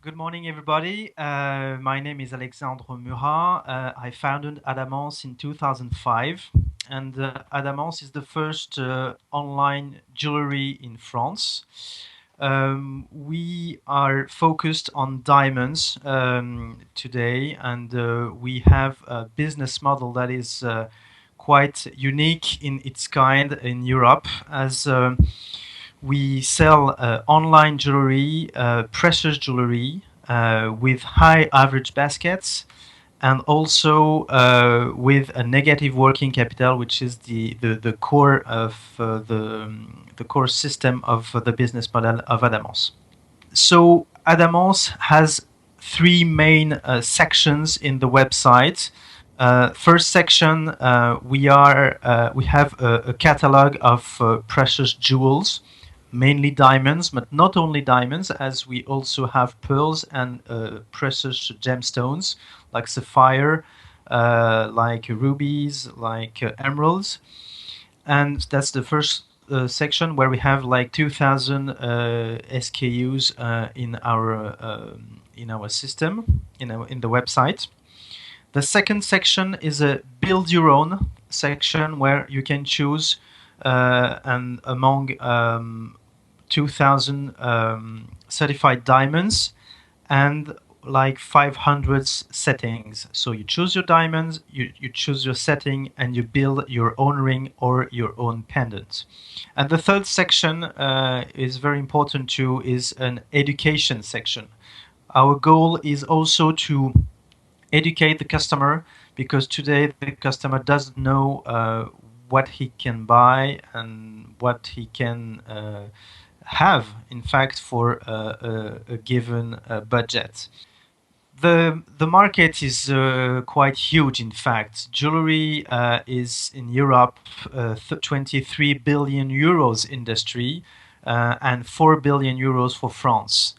Good morning, everybody. My name is Alexandre Murat. I founded Adamence in 2005, and Adamence is the first online jewelry in France. We are focused on diamonds today, and we have a business model that is quite unique in its kind in Europe, as we sell online jewelry, precious jewelry with high average baskets, and also with a negative working capital, which is the core of the core system of the business model of Adamance. So Adamance has three main sections in the website. First section, we have a catalog of precious jewels, mainly diamonds, but not only diamonds, as we also have pearls and precious gemstones like sapphire, like rubies, like emeralds. And that's the first section where we have like 2,000 SKUs in our system, in the website. The second section is a build your own section where you can choose and among 2,000 certified diamonds and like 500 settings. So you choose your diamonds, you choose your setting, and you build your own ring or your own pendant. And the third section is very important too, is an education section. Our goal is also to educate the customer, because today the customer doesn't know what he can buy and what he can have, in fact, for a given budget. The market is quite huge. In fact, jewelry is in Europe 23 billion euros industry and 4 billion euros for France.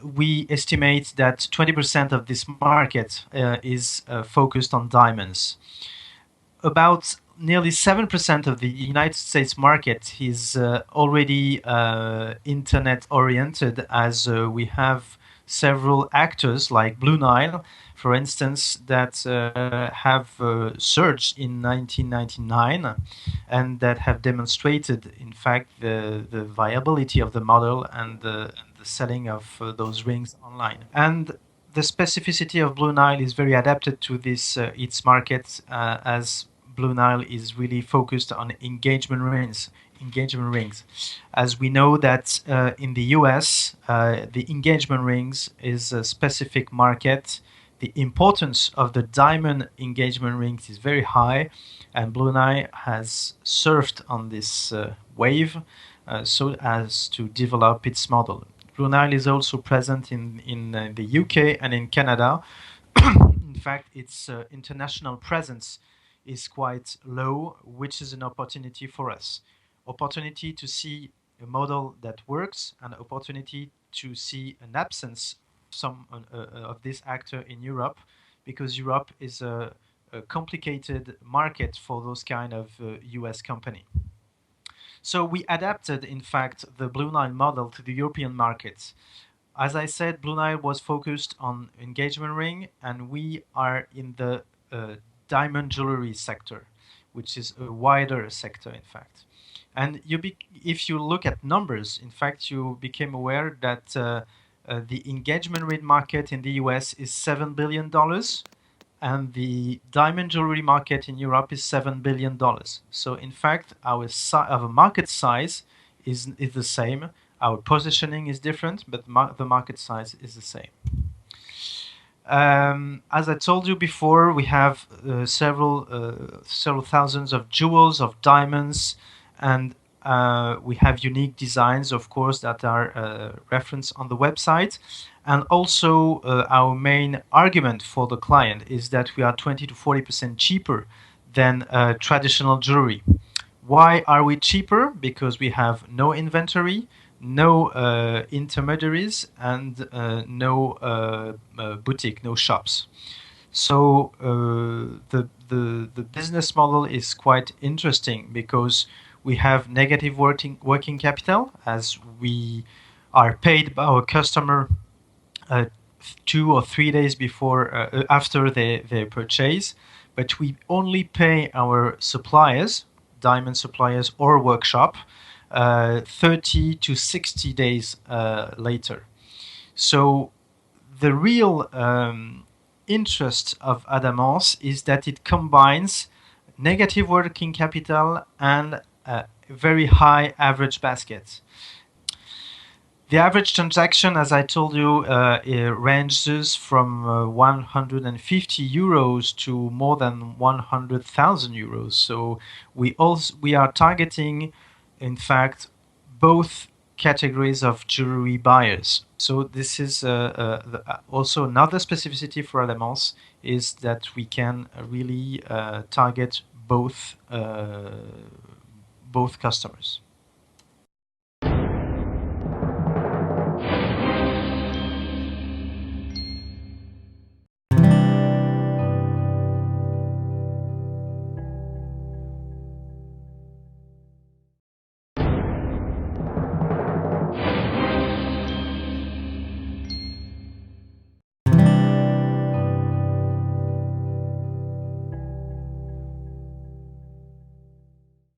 We estimate that 20% of this market is focused on diamonds. About nearly 7% of the United States market is already internet oriented, as we have several actors like Blue Nile, for instance, that have surged in 1999 and that have demonstrated, in fact, the viability of the model and the selling of those rings online. And the specificity of Blue Nile is very adapted to this its market, as Blue Nile is really focused on engagement rings. Engagement rings, as we know that in the U.S. The engagement rings is a specific market. The importance of the diamond engagement rings is very high, and Blue Nile has surfed on this wave so as to develop its model. Blue Nile is also present in the UK and in Canada. In fact, its international presence is quite low, which is an opportunity for us. Opportunity to see a model that works, and opportunity to see an absence of this actor in Europe, because Europe is a complicated market for those kind of US company. So we adapted, in fact, the Blue Nile model to the European markets. As I said, Blue Nile was focused on engagement ring, and we are in the diamond jewelry sector, which is a wider sector, in fact. And if you look at numbers, in fact, you became aware that the engagement ring market in the US is $7 billion, and the diamond jewelry market in Europe is $7 billion. So in fact, our market size is the same. Our positioning is different, but the market size is the same. As I told you before, we have several thousands of jewels, of diamonds, and we have unique designs, of course, that are referenced on the website. And also, our main argument for the client is that we are 20 to 40% cheaper than traditional jewelry. Why are we cheaper? Because we have no inventory, no intermediaries, and no boutique, no shops. So the business model is quite interesting, because we have negative working capital, as we are paid by our customer uh, 2 or 3 days before after their purchase, but we only pay our suppliers, diamond suppliers or workshop, 30 to 60 days later. So the real interest of Adamance is that it combines negative working capital and very high average basket. The average transaction, as I told you, it ranges from 150 euros to more than 100,000 euros. So we are targeting, in fact, both categories of jewelry buyers. So this is also another specificity for Adamance, is that we can really target both customers.